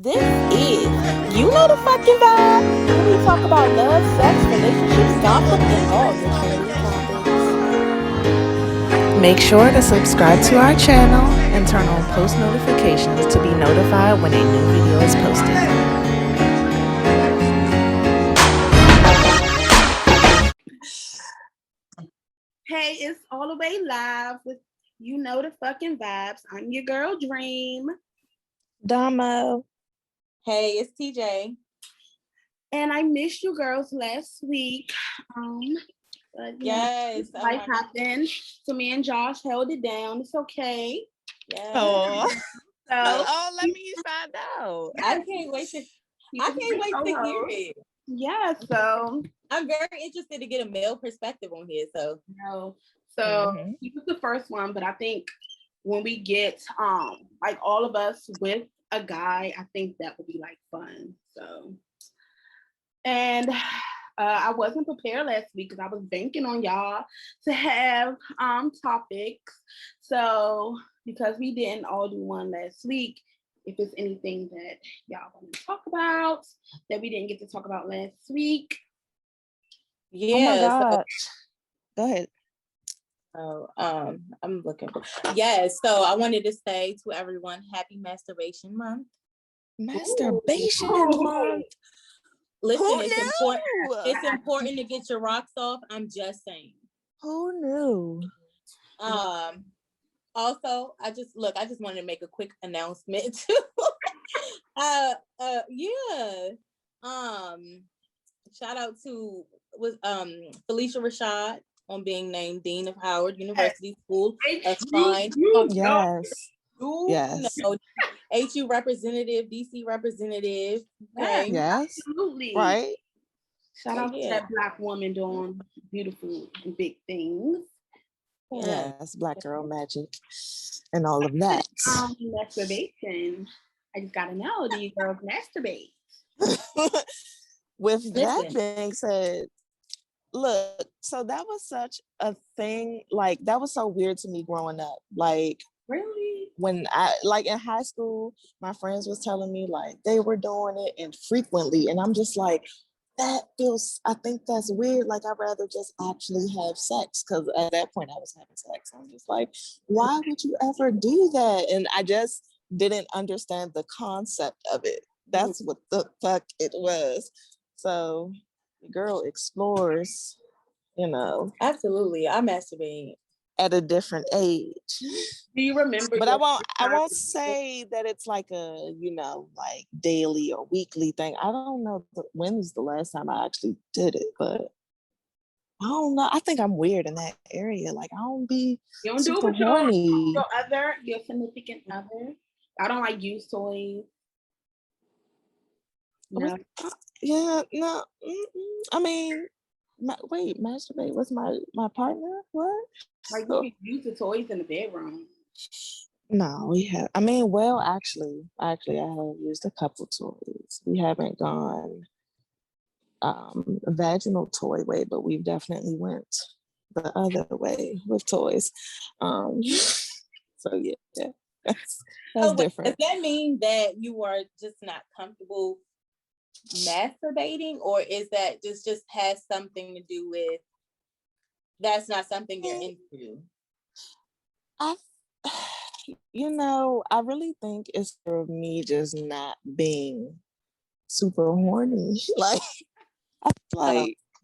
This is You Know the Fucking Vibe, where we talk about love, sex, relationships, gossip, and all your trendy topics. Make sure to subscribe to our channel and turn on post notifications to be notified when a new video is posted. Hey, it's all the way live with You Know the Fucking Vibes. I'm your girl Dream. Domo. Hey, it's TJ. And I missed you girls last week. But, yes. Life happened. So me and Josh held it down. It's okay. Yes. Oh. So let me find out. I can't wait to hear it. Yeah, so I'm very interested to get a male perspective on here. So he was the first one, but I think when we get like all of us with a guy, I think that would be like fun. So and I wasn't prepared last week because I was banking on y'all to have topics. So because we didn't all do one last week, if it's anything that y'all want to talk about that we didn't get to talk about last week. Yeah. Oh my God. Go ahead. So I'm looking for so I wanted to say to everyone, happy masturbation month. Masturbation month. Listen, it's important to get your rocks off. I'm just saying. Who knew? Also, I just wanted to make a quick announcement too. Shout out to Felicia Rashad on being named Dean of Howard University School of Fine. Yes. HU representative, DC representative. Okay. Yes, absolutely. Right. Shout out to that Black woman doing beautiful and big things. Yes, Black girl magic and all of that. Masturbation. I just gotta know, do you girls masturbate? With that being said, look, so that was such a thing. Like, that was so weird to me growing up. Like, really? When I, like, in high school, my friends was telling me, like, they were doing it and frequently. And I'm just like, I think that's weird. Like, I'd rather just actually have sex. Because at that point, I was having sex. I'm just like, why would you ever do that? And I just didn't understand the concept of it. That's what the fuck it was. So the girl explores, Absolutely. I masturbate at a different age. Do you remember? But I won't say that it's like a, like daily or weekly thing. I don't know when was the last time I actually did it, but I don't know. I think I'm weird in that area. Like, I don't be super horny. Your significant other. I don't like used toys. No. No. I mean, masturbate with my partner? What? Like, you can use the toys in the bedroom. No, we have. I mean, well, actually, I have used a couple toys. We haven't gone a vaginal toy way, but we've definitely went the other way with toys. So yeah, that's different. Does that mean that you are just not comfortable masturbating, or is that just has something to do with that's not something you're into? I really think it's for me just not being super horny. Like,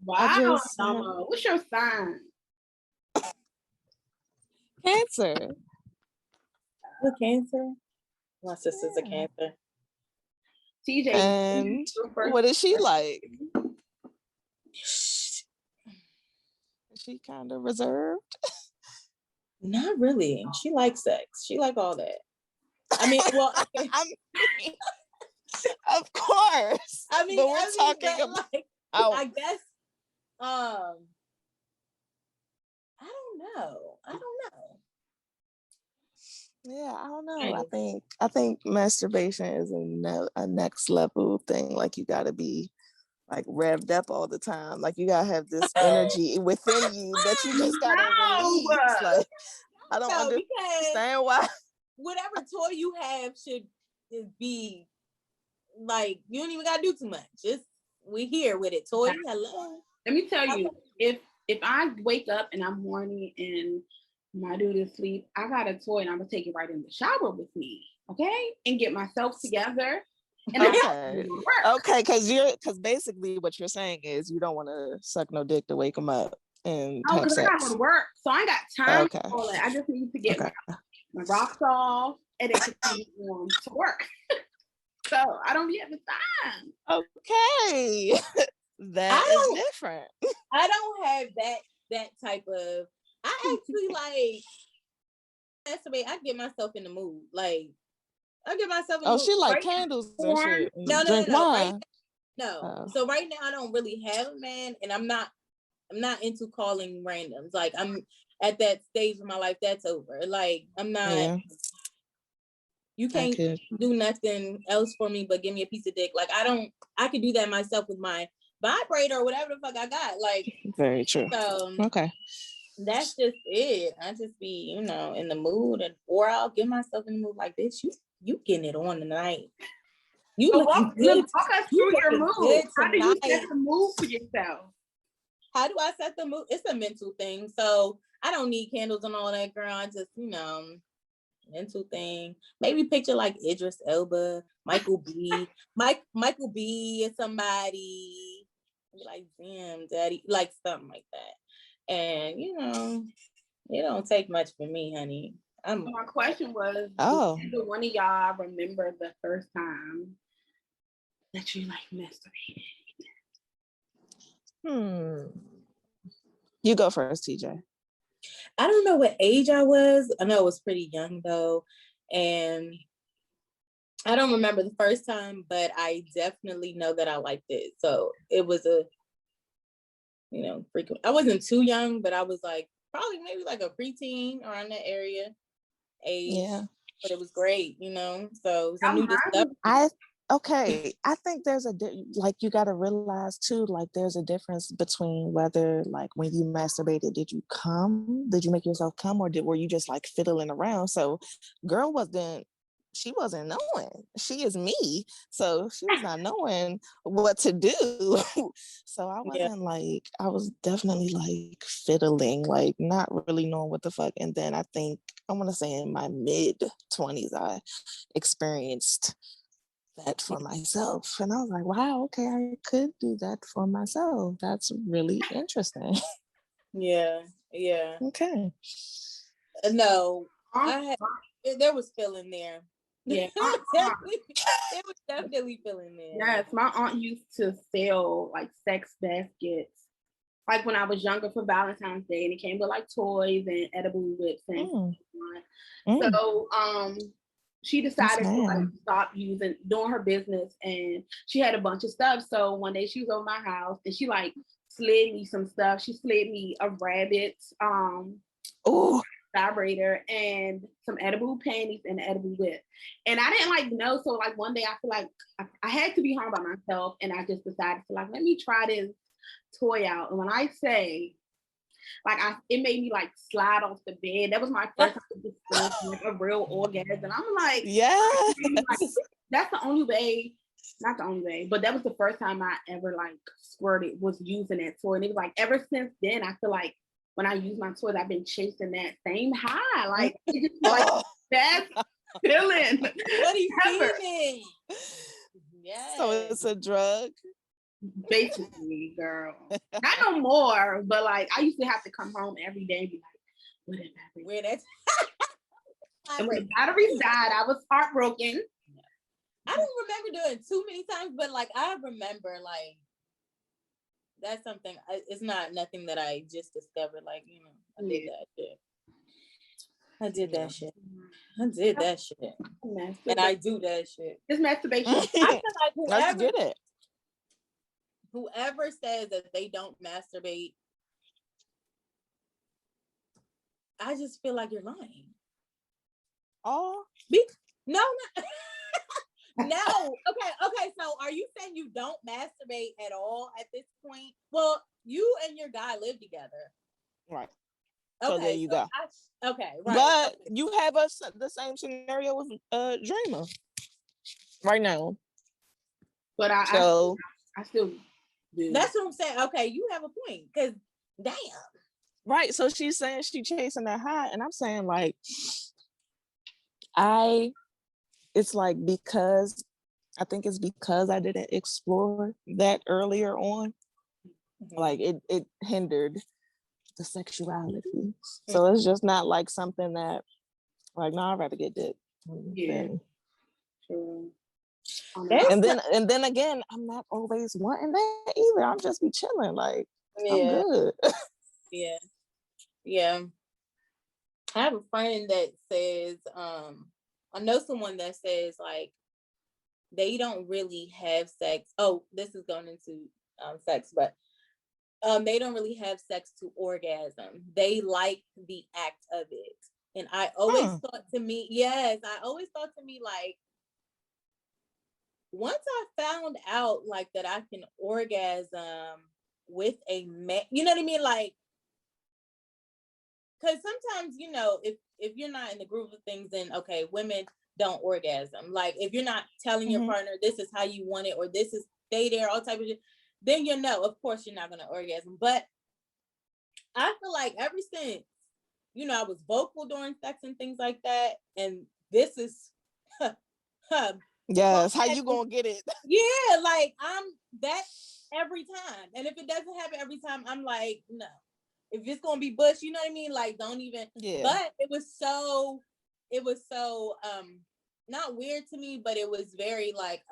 wow, Mama, what's your sign? Cancer. What Cancer? My sister's a Cancer. TJ, and what is she like? Is she kind of reserved? Not really. She likes sex. She like all that. I mean, well, of course. I mean, but we're talking about. I guess. I don't know. Yeah, I don't know. I think masturbation is a next level thing. Like, you got to be like revved up all the time. Like, you gotta have this energy within you that you just gotta release. Like, I don't understand why. Whatever toy you have should be like you don't even gotta do too much. Just we here with it. Toy, hello. Let me tell you, if I wake up and I'm horny and my dude is asleep, I got a toy and I'm gonna take it right in the shower with me, okay, and get myself together. And okay, because basically what you're saying is you don't want to suck no dick to wake him up and have because I sex. gotta work, so I ain't got time for all that. I just need to get my rocks off and then continue to work. So I don't be having time. Okay, that is different. I don't have that type of. I actually masturbate. I get myself in the mood. Like I get myself in the mood. She like candles and shit. No. No. So right now I don't really have a man, and I'm not into calling randoms. Like I'm at that stage of my life that's over. Like I'm not. Yeah. You can't do nothing else for me but give me a piece of dick. Like I could do that myself with my vibrator or whatever the fuck I got. Like very true. So okay. That's just it. I just be, in the mood, or I'll get myself in the mood like this. You getting it on tonight. You walk us through your mood. How do you set the mood for yourself? How do I set the mood? It's a mental thing. So I don't need candles and all that, girl. I just, mental thing. Maybe picture like Idris Elba, Michael B. Michael B. or somebody. Like, damn, daddy. Like something like that. And, it don't take much for me, honey. My question was, do one of y'all remember the first time that you masturbated? You go first, TJ. I don't know what age I was. I know I was pretty young though. And I don't remember the first time, but I definitely know that I liked it. So it was a, frequent. I wasn't too young, but I was probably maybe a preteen around that area age. Yeah. But it was great, So it was a new discovery. I think there's you got to realize too, there's a difference between whether when you masturbated, did you make yourself come, or were you just fiddling around? So girl she wasn't knowing. She is me. So she was not knowing what to do. So I wasn't I was definitely fiddling, not really knowing what the fuck. And then I think, I want to say in my mid-20s, I experienced that for myself. And I was like, wow, okay, I could do that for myself. That's really interesting. Yeah. Okay. No, there was feeling there. Yeah, it was definitely feeling there. Yes, my aunt used to sell sex baskets, when I was younger for Valentine's Day, and it came with toys and edible whips and so she decided to stop doing her business, and she had a bunch of stuff. So one day she was over my house and she slid me some stuff. She slid me a rabbit vibrator and some edible panties and an edible whip. And I didn't know, so one day I feel I had to be home by myself, and I just decided to let me try this toy out. And when I say it made me slide off the bed. That was my first time to experience a real orgasm. And I'm that's the only way, not the only way, but that was the first time I ever squirted, was using that toy. And it was ever since then, I feel when I use my toys, I've been chasing that same high. It just best feeling. What are you feeling? Yeah. So it's a drug. Basically, girl. Not no more, but I used to have to come home every day and be where that and when the batteries died, I was heartbroken. I don't remember doing too many times, but I remember that's something. It's not nothing that I just discovered. I did that shit. I did that shit. And I do that shit. It's masturbation. I feel let's get it. Whoever says that they don't masturbate, I just feel like you're lying. Oh, no. No. Okay. So are you saying you don't masturbate at all at this point? Well, you and your guy live together. Right. So there you go. Right. But you have the same scenario with Dreama right now. But I still do. That's what I'm saying. Okay, you have a point. Because damn. Right. So she's saying she chasing that high, and I'm saying like, it's like because I think it's because I didn't explore that earlier on. Like it hindered the sexuality. So it's just not like something that like, no, I'd rather get dick. Yeah. True. And then again, I'm not always wanting that either. I'm just be chilling. Like, I'm good. Yeah. I have a friend that says, I know someone that says like they don't really have sex. Oh, this is going into sex, but they don't really have sex to orgasm. They like the act of it. And I always thought to me, like, once I found out like that I can orgasm with a man, you know what I mean? Like, because sometimes, you know, if you're not in the groove of things, then okay, women don't orgasm. Like if you're not telling your partner this is how you want it, or this is stay there, all type of shit, then you know, of course you're not gonna orgasm. But I feel like ever since, you know, I was vocal during sex and things like that, and this is yes, how you gonna get it? Yeah, like I'm that every time. And if it doesn't happen every time, I'm like, no. If it's gonna be bush, you know what I mean? Like, don't even. Yeah. But it was so not weird to me, but it was very like,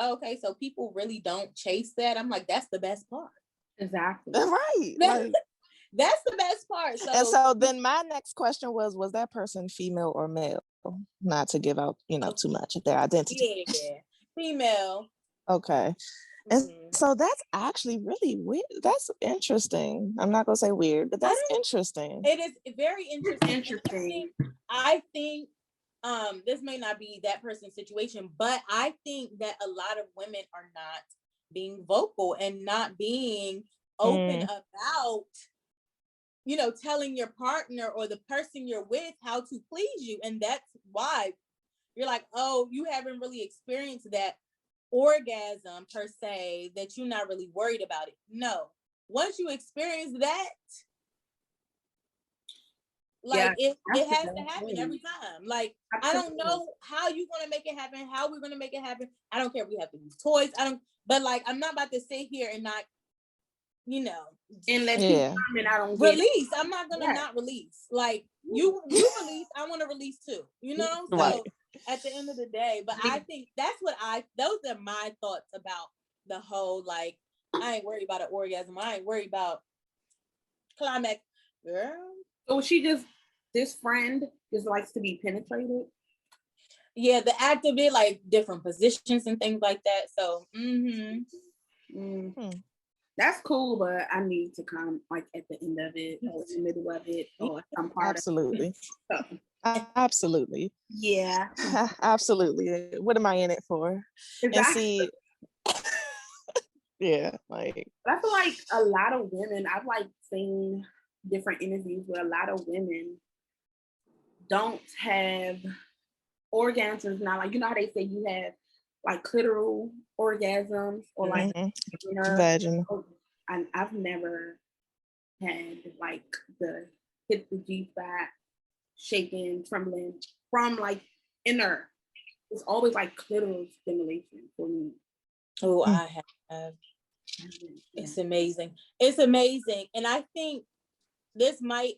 okay, so people really don't chase that. I'm like, that's the best part. Exactly. Right. Like, that's the best part. So, and so then my next question was that person female or male? Not to give out, you know, too much of their identity. Yeah, female. Okay. And so that's actually really weird. That's interesting. I'm not gonna say weird, but that's interesting. It is very interesting. I think this may not be that person's situation, but I think that a lot of women are not being vocal and not being open about, you know, telling your partner or the person you're with how to please you. And that's why you're like, oh, you haven't really experienced that orgasm per se, that you're not really worried about it. No, once you experience that, like it has to happen every time. Like I don't know how you're gonna make it happen, how we're gonna make it happen. I don't care if we have to use toys. But like I'm not about to sit here and not, you know, and let you come and I don't release. I'm not gonna not release. Like you release, I want to release too. You know, so at the end of the day, but I think those are my thoughts about the whole, like, I ain't worried about an orgasm. I ain't worried about climax. Girl. So this friend just likes to be penetrated? Yeah, the act of it, like different positions and things like that. So, that's cool, but I need to come like at the end of it or in the middle of it or some part of it. Absolutely. Yeah. Absolutely. What am I in it for? Exactly. And see, yeah, like. But I feel like a lot of women, I've like seen different interviews where a lot of women don't have orgasms now. Like, you know how they say you have like clitoral orgasms or like vaginal. And I've never had like hit the G spot, shaking, trembling from like inner. It's always like clitoral stimulation for me. Oh, I have. It's amazing. It's amazing. And I think this may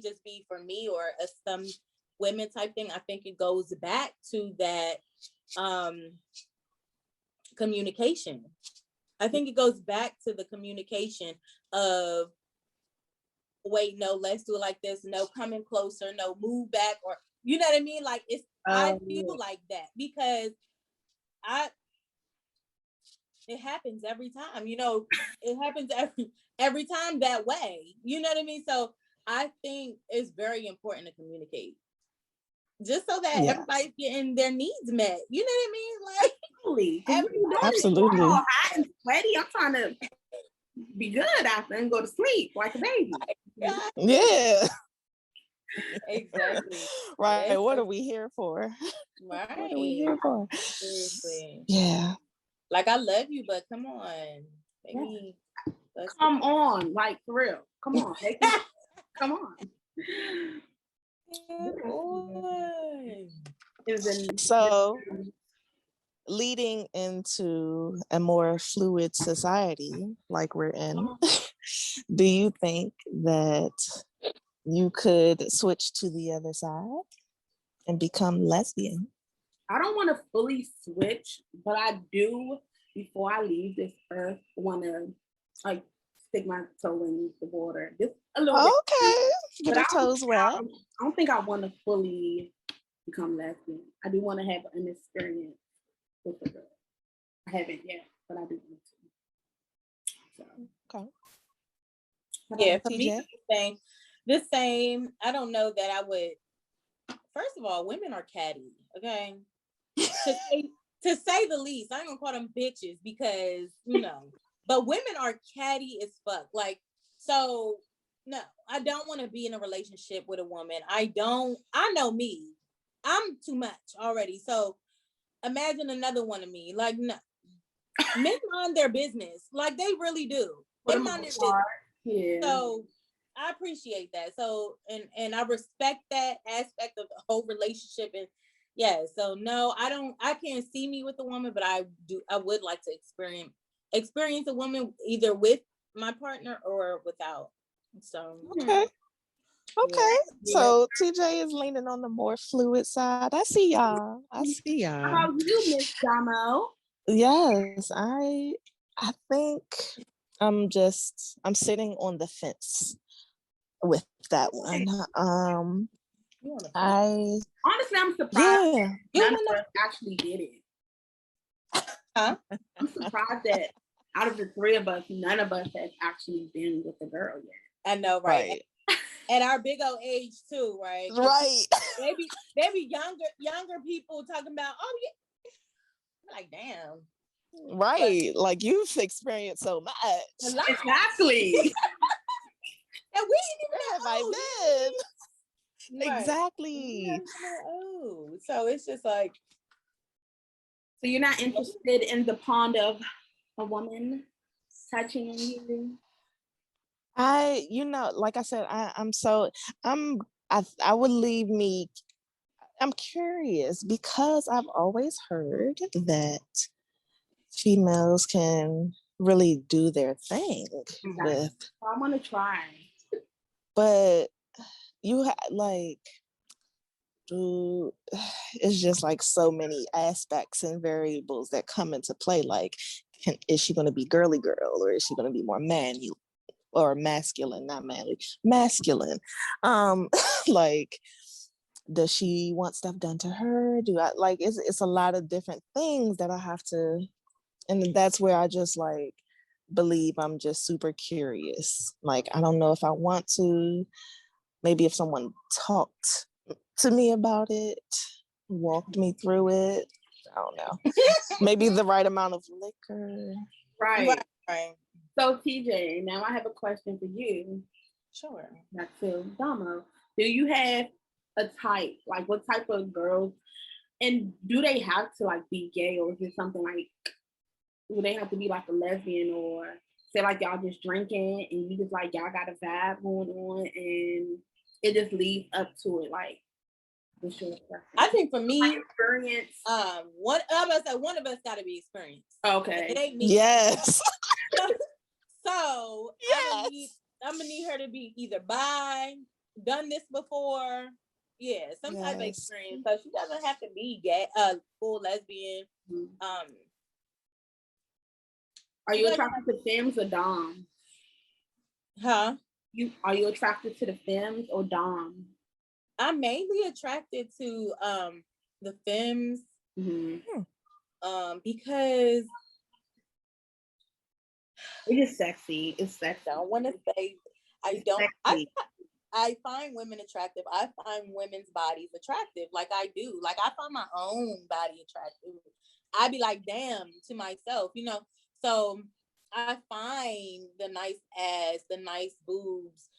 just be for me or some women type thing. I think it goes back to that communication. I think it goes back to the communication of, wait, no, let's do it like this. No, coming closer. No, move back. Or, you know what I mean? Like I feel like that because it happens every time, you know, it happens every time that way. You know what I mean? So I think it's very important to communicate. Just so that everybody's getting their needs met. You know what I mean? Like, absolutely. All hot and sweaty. I'm trying to be good after and go to sleep like a baby. Yeah. Exactly. Right. That's What so are we here for? What are we right. here for? Seriously. Yeah. Like I love you, but come on. Maybe come on, like for real. Come on. Come on. So leading into a more fluid society like we're in, do you think that you could switch to the other side and become lesbian? I don't want to fully switch, but I do, before I leave this earth, want to like stick my toe in the water just a little bit. Okay, get But your toes wet. I don't think I want to fully become lesbian. I do want to have an experience with a girl. I haven't yet, but I do want to. So. Okay. Yeah, for me, the same. I don't know that I would. First of all, women are catty, okay? To say the least. I ain't gonna call them bitches because, but women are catty as fuck. Like, so no, I don't want to be in a relationship with a woman. I know me. I'm too much already. So imagine another one of me. Like, no. Men mind their business. Like, they really do. They mind their business. Yeah. So I appreciate that. So and I respect that aspect of the whole relationship. And yeah, so no, I can't see me with a woman, but I would like to experience a woman either with my partner or without. So okay. Okay. Yeah. So TJ is leaning on the more fluid side. I see y'all. How about you, Miss Domo? Yes, I think I'm sitting on the fence with that one. Honestly, I'm surprised that none of us actually did it. Huh? I'm surprised that out of the three of us, none of us has actually been with a girl yet. I know, right? At our big old age too, right? Right. Maybe younger people talking about, oh yeah. I'm like, damn. Right. But, like, you've experienced so much. Exactly. And we didn't even know. Have I been? Right. Exactly. So it's just like. So you're not interested in the pond of a woman touching you? Like I said, I would leave me. I'm curious because I've always heard that females can really do their thing with. I want to try. But it's just like so many aspects and variables that come into play. Like, is she going to be girly girl, or is she going to be more manly or masculine? Not manly, masculine. Like, does she want stuff done to her? Do I like? It's a lot of different things that I have to, and that's where I just like believe I'm just super curious. Like, I don't know if I want to. Maybe if someone talked to me about it, walked me through it. I don't know. Maybe the right amount of liquor. Right. So TJ, now I have a question for you. Sure. Not to Domo. Do you have a type? Like, what type of girls? And do they have to like be gay, or is it something like? Do they have to be like a lesbian, or say like y'all just drinking and you just like y'all got a vibe going on and it just leads up to it? Like, what's your preference? I think for me, like experience. One of us got to be experienced. Okay. It ain't me. Yes. So yes. I'm gonna need her to be either bi, done this before, some type of experience. So she doesn't have to be gay, full lesbian. Mm-hmm. Are you attracted to femmes or doms? Huh? Are you attracted to the femmes or doms? I'm mainly attracted to the femmes. Mm-hmm. Because it is sexy. It's sexy. I don't want to say I find women attractive. I find women's bodies attractive. Like I do. Like I find my own body attractive. I be like, damn, to myself, So I find the nice ass, the nice boobs,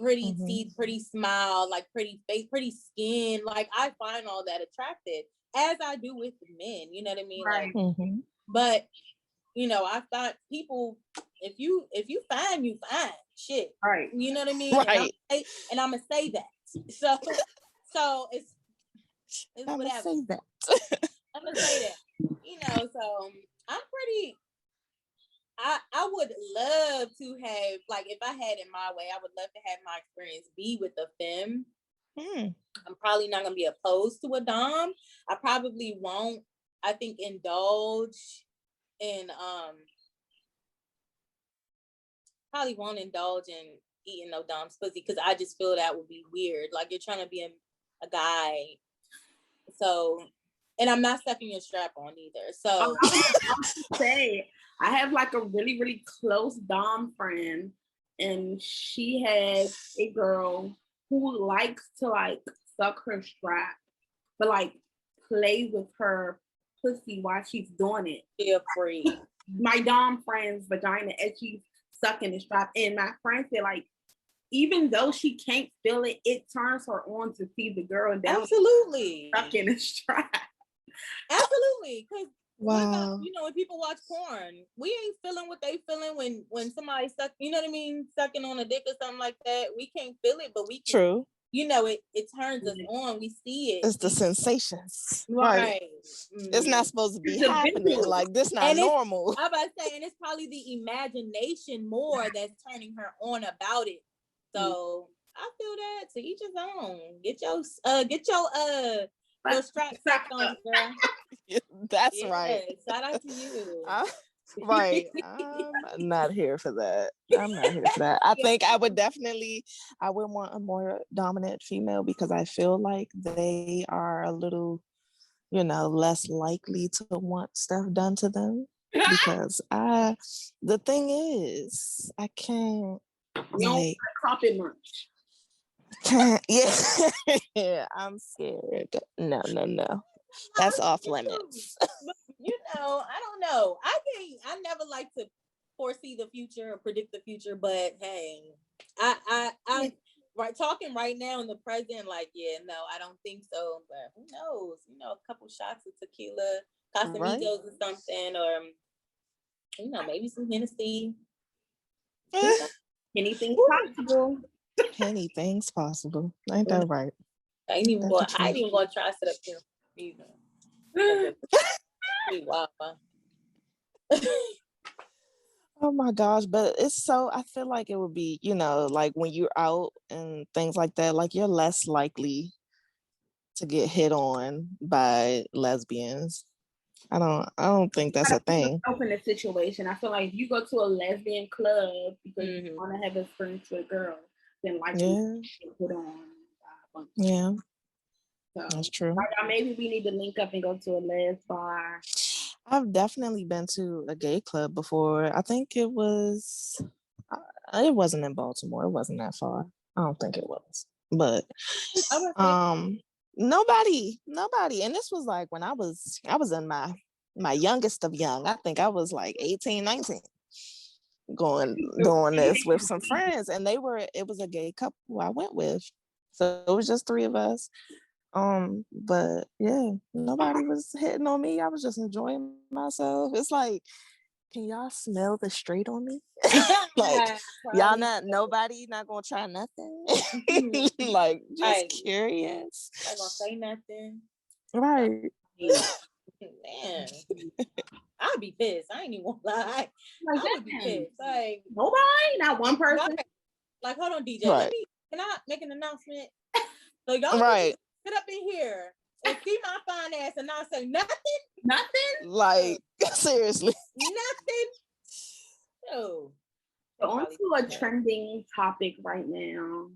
pretty teeth, pretty smile, like pretty face, pretty skin. Like I find all that attractive, as I do with men. You know what I mean? Right. Like, but you know, I thought people, if you fine, you fine. Shit. Right. You know what I mean? Right. And I'm gonna say that. So it's I'm whatever. say that. I'm gonna say that. You know, so I'm pretty. I would love to have, like, if I had it my way, I would love to have my experience be with a femme. I'm probably not gonna be opposed to a dom. I probably won't, I think, indulge in probably won't indulge in eating no dom's pussy, because I just feel that would be weird. Like, you're trying to be a guy. So, and I'm not sucking your strap on either. So I was say, I have like a really, really close dom friend, and she has a girl who likes to like suck her strap, but like play with her pussy while she's doing it. Feel free. My dom friend's vagina as she's sucking the strap, and my friend said, like, even though she can't feel it, it turns her on to see the girl down. Absolutely. Sucking the strap. Absolutely. Because wow. you know, when people watch porn, we ain't feeling what they feeling when somebody suck, you know what I mean, sucking on a dick or something like that. We can't feel it, but we can. True. You know, it turns us on. We see it. It's the sensations. Right. It's not supposed to be happening. Like, this not normal. I about to say, and it's probably the imagination more that's turning her on about it. So I feel that, to each his own. Get your strap on, girl. That's right. Shout out to you. Right. I'm not here for that. I think I would want a more dominant female, because I feel like they are a little, less likely to want stuff done to them. Because the thing is, I can't, like, crop it much. Yeah, I'm scared. No. That's off limits. You know, I don't know. I never like to foresee the future or predict the future, but hey, I'm talking right now in the present, like, yeah, no, I don't think so. But who knows? You know, a couple shots of tequila, Casamigos or something, or maybe some Hennessy. Anything's possible. Anything's possible. Ain't that right? I ain't even going to try to sit up here either. Wow. Oh my gosh, but I feel like it would be, like when you're out and things like that, like, you're less likely to get hit on by lesbians. I don't think that's a thing. Open the situation. I feel like if you go to a lesbian club because you want to have experience with a girl, then likely put on. Yeah. So, that's true. Maybe we need to link up and go to a les bar. I've definitely been to a gay club before. I think it wasn't in Baltimore. It wasn't that far. I don't think it was. But nobody. And this was like when I was in my youngest of young. I think I was like 18, 19. Doing this with some friends, and it was a gay couple I went with. So it was just three of us. But yeah, nobody was hitting on me. I was just enjoying myself. It's like, can y'all smell the straight on me? Like, y'all nobody not gonna try nothing. Like, just curious. Not gonna say nothing. Right. Man, I'd be pissed. I ain't even gonna lie. I would be pissed. Like, nobody, not one person. Like, hold on, DJ. Right. Can I make an announcement? So y'all sit up in here and see my fine ass and not say nothing. Like, seriously. Nothing. No. So on to a trending topic right now.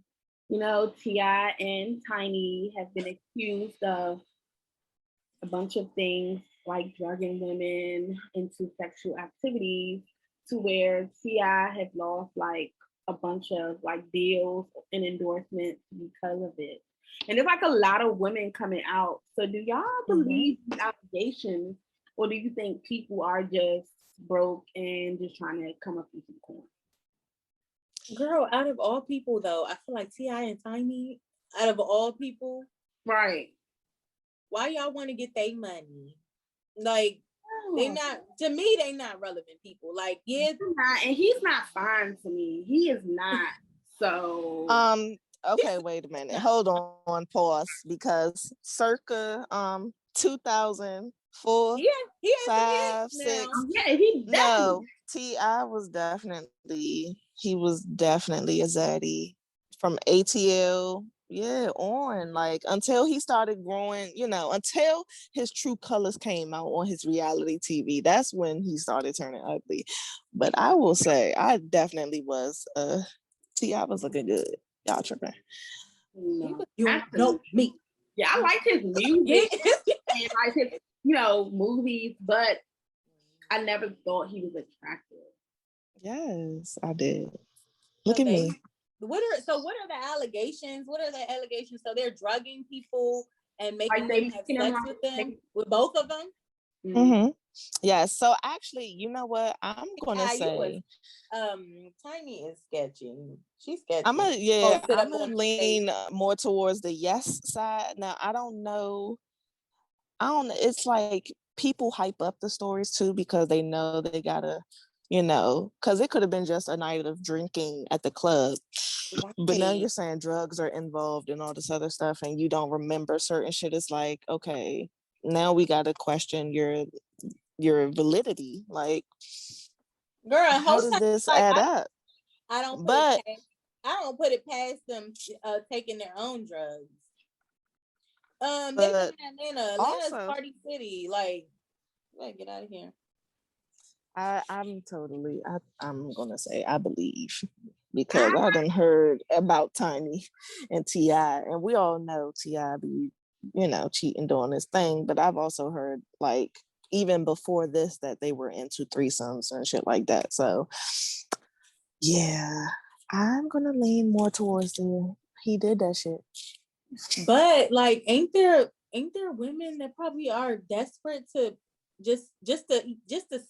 T.I. and Tiny have been accused of a bunch of things, like drugging women into sexual activities, to where T.I. has lost like a bunch of like deals and endorsements because of it. And there's like a lot of women coming out. So do y'all believe these allegations, or do you think people are just broke and just trying to come up with some coin? Girl, out of all people though, I feel like T.I. and Tiny, out of all people, Right. why y'all want to get their money? Like, they Oh, not, to me, they not relevant people. Like, yeah. and he's not fine to me. He is not. So Okay, wait a minute. Hold on, pause. Because circa 2004, Yeah, he has some 5, hits now. 6. yeah, he definitely. No, T.I. was definitely a zaddy from ATL. Yeah, on like until he started growing, until his true colors came out on his reality TV. That's when he started turning ugly. But I will say, I definitely was. T.I. was looking good. Y'all tripping. No, You know absolutely. me. Yeah, I like his music and like his, movies, but I never thought he was attractive. Yes, I did. Look So at me. what are the allegations? What are the allegations? So they're drugging people and making Like them have sex with them, with both of them. Mm-hmm. Yeah. So actually, you know what? I'm gonna Yeah, you was say Tiny is sketchy. She's sketchy. I'm Posted up gonna on lean more towards the yes side. Now I don't know. It's like people hype up the stories too because they know they gotta, because it could have been just a night of drinking at the club. But now you're saying drugs are involved and all this other stuff and you don't remember certain shit. It's like, okay, now we gotta question your validity. Like, girl, how does this like add up? I don't put But it past them taking their own drugs. They live in Atlanta. Atlanta's also, party city. Like, get out of here. I'm gonna say I believe because I done heard about Tiny and T.I. and we all know T.I. be, cheating doing his thing, but I've also heard like even before this that they were into threesomes and shit like that. So yeah, I'm gonna lean more towards he did that shit. But like, ain't there women that probably are desperate to just to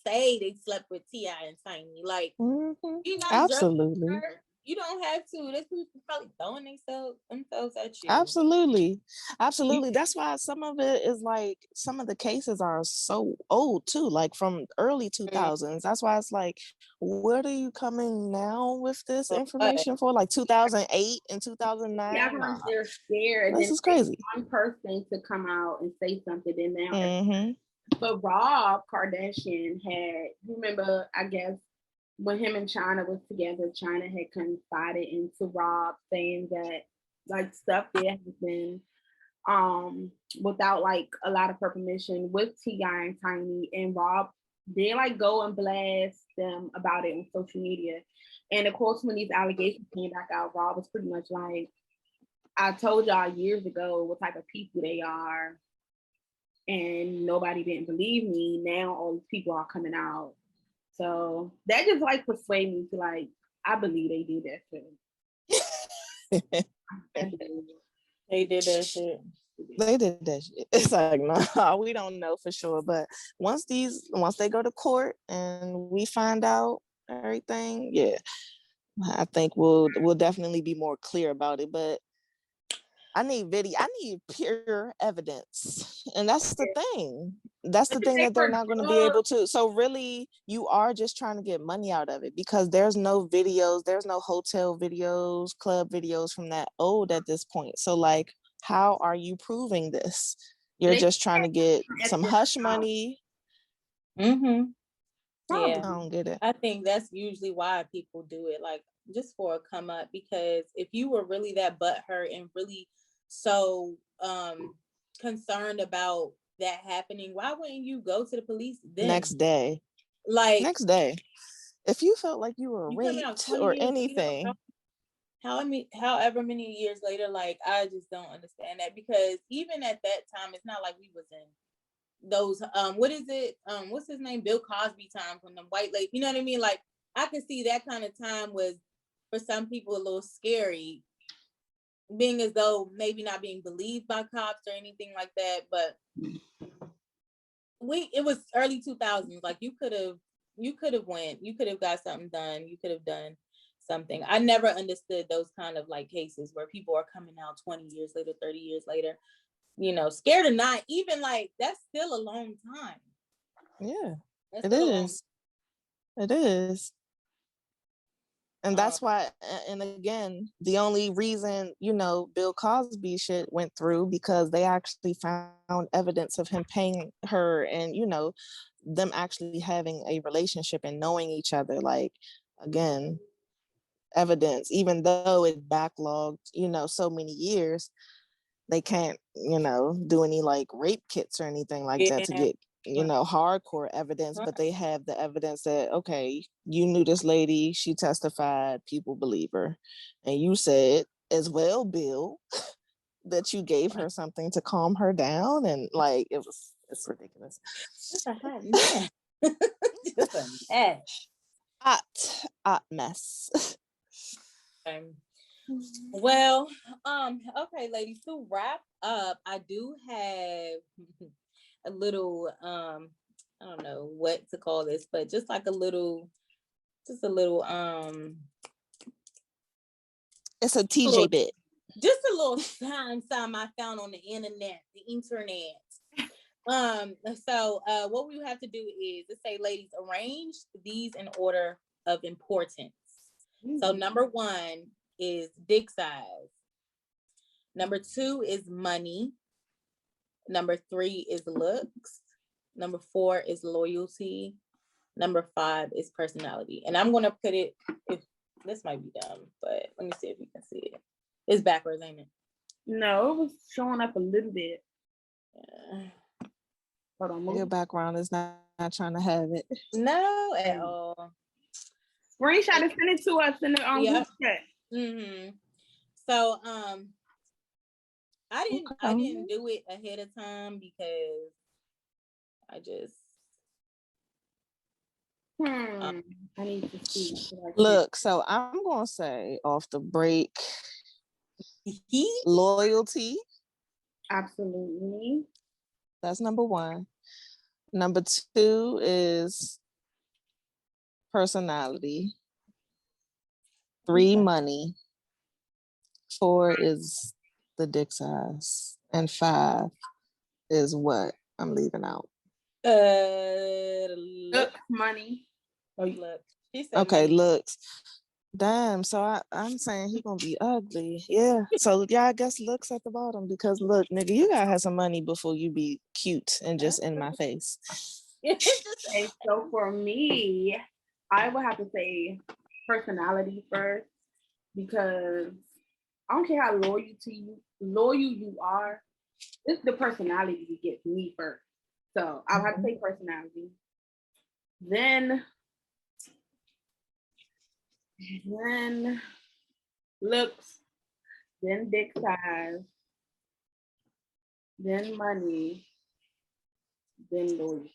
say they slept with T.I. and Tiny? Like, you not Absolutely. You don't have to. There's people probably throwing themselves at you. Absolutely. That's why some of it is like some of the cases are so old too, like from early 2000s. That's why it's like, what are you coming now with this information for? Like 2008 and 2009? Yeah, Nah, they're scared. this is crazy. One person to come out and say something, then now. But Rob Kardashian had, you remember, I guess, when him and China was together, China had confided into Rob saying that like stuff there has been without like a lot of her permission with T.I. and Tiny, and Rob they like go and blast them about it on social media. And of course when these allegations came back out, Rob was pretty much like, I told y'all years ago what type of people they are, and nobody didn't believe me. Now all these people are coming out. So that just like persuaded me to like, I believe they did that shit. They did that shit. They did that shit. It's like, no, we don't know for sure. But once they go to court and we find out everything, yeah, I think we'll definitely be more clear about it. But I need pure evidence. And that's the thing. That's the thing that they're not going to be able to. So really, you are just trying to get money out of it because there's no videos, there's no hotel videos, club videos from that old at this point. So like, how are you proving this? You're just trying to get some hush money. Yeah, I don't get it. I think that's usually why people do it, like just for a come up. Because if you were really that butthurt and really so concerned about that happening, why wouldn't you go to the police then? Next day. If you felt like you were raped or anything. However many years later, like I just don't understand that, because even at that time, it's not like we was in those what's his name, Bill Cosby times when the white lady, you know what I mean? Like I could see that kind of time was for some people a little scary, being as though maybe not being believed by cops or anything like that. But it was early 2000s. Like you could have got something done. You could have done something. I never understood those kind of like cases where people are coming out 20 years later, 30 years later, you know, scared or not, even like that's still a long time. Yeah, That's it is. It is. And that's why, and again, the only reason, you know, Bill Cosby shit went through because they actually found evidence of him paying her and, you know, them actually having a relationship and knowing each other. Like, again, evidence, even though it backlogged, you know, so many years, they can't, you know, do any like rape kits or anything like that to get, you know, hardcore evidence, but they have the evidence that, okay, you knew this lady, she testified, people believe her. And you said as well, Bill, that you gave her something to calm her down. And like, it's ridiculous. Just a hot mess. Just a mess. Hot mess. Well, okay, ladies, to wrap up, I do have a little I don't know what to call this, but just like a little it's a TJ bit. Just a little time I found on the internet. So what we have to do is to say, ladies, arrange these in order of importance. So number 1 is dick size. Number 2 is money. Number 3 is looks. Number 4 is loyalty. Number 5 is personality. And I'm gonna put it, if this might be dumb, but let me see if you can see it. It's backwards, ain't it? No, it was showing up a little bit. Hold on. Your background is not trying to have it. No, at all. Screenshot and send it to us in the group chat. Mm-hmm. So I didn't do it ahead of time because I just I need to see. Look, so I'm gonna say off the break, loyalty. Absolutely. That's number 1. Number 2 is personality. 3, money. 4 is the dick size. And 5 is what I'm leaving out. Look, money. Oh, look. Okay, money. Looks. Damn, so I'm saying he gonna be ugly. Yeah. So yeah, I guess looks at the bottom because look, nigga, you gotta have some money before you be cute and just in my face. Okay, so for me, I would have to say personality first because I don't care how loyal you are, it's the personality that gets me first. So I'll have to say personality. Then looks, then dick size, then money, then loyalty.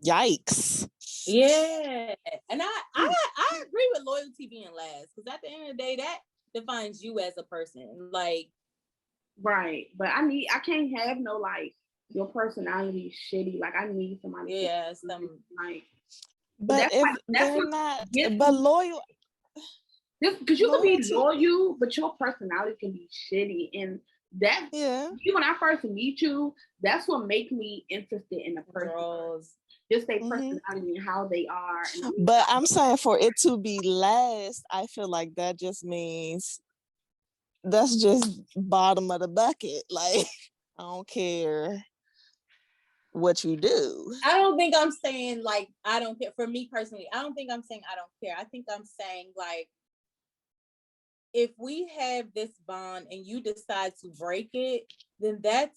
Yikes. Yeah. And I agree with loyalty being last because at the end of the day, that defines you as a person. Like, right. But I can't have no like your personality shitty. Like I need somebody. Yeah, some like. But if they're not, but loyal. Because you can be loyal, but your personality can be shitty, and that when I first meet you, that's what makes me interested in the person. Just their personality and how they are. But I'm saying for it to be last, I feel like that just means that's just bottom of the bucket. Like I don't care what you do. I don't think I'm saying like I don't care. For me personally, I don't think I'm saying I don't care. I think I'm saying like if we have this bond and you decide to break it, then that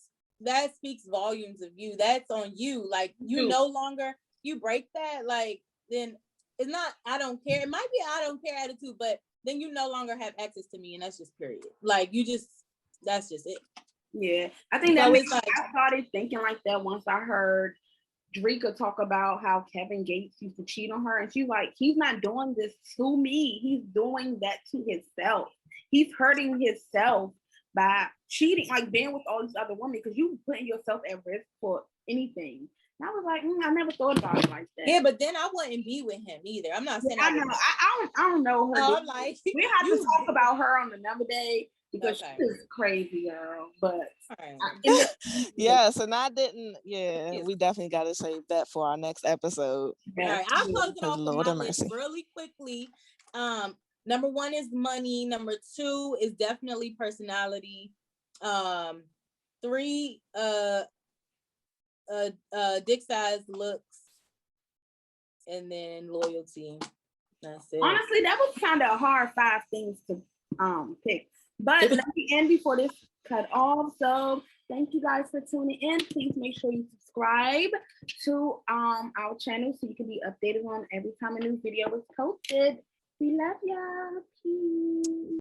speaks volumes of you. That's on you. Like you no longer, you break that, like then it's not I don't care. It might be I don't care attitude, but then you no longer have access to me, and that's just period. Like you just that's just it. Yeah, I think that makes like, I started thinking like that once I heard Dreama talk about how Kevin Gates used to cheat on her, and she's like, he's not doing this to me, he's doing that to himself. He's hurting himself by cheating, like being with all these other women, because you putting yourself at risk for anything. And I was like, I never thought about it like that. Yeah, but then I wouldn't be with him either. I'm not saying I know. I don't know her. I'm like, we have to talk about her on another day because Okay. she's crazy, girl. But yes, and I didn't. Yeah, we definitely got to save that for our next episode. All right, I'll close it off Lord with my have list really quickly. Number 1 is money. Number 2 is definitely personality. 3, dick size, looks, and then loyalty. That's it. Honestly, that was kind of a hard 5 things to pick. But let me end before this cut off. So thank you guys for tuning in. Please make sure you subscribe to our channel so you can be updated on every time a new video is posted. We love y'all. Peace.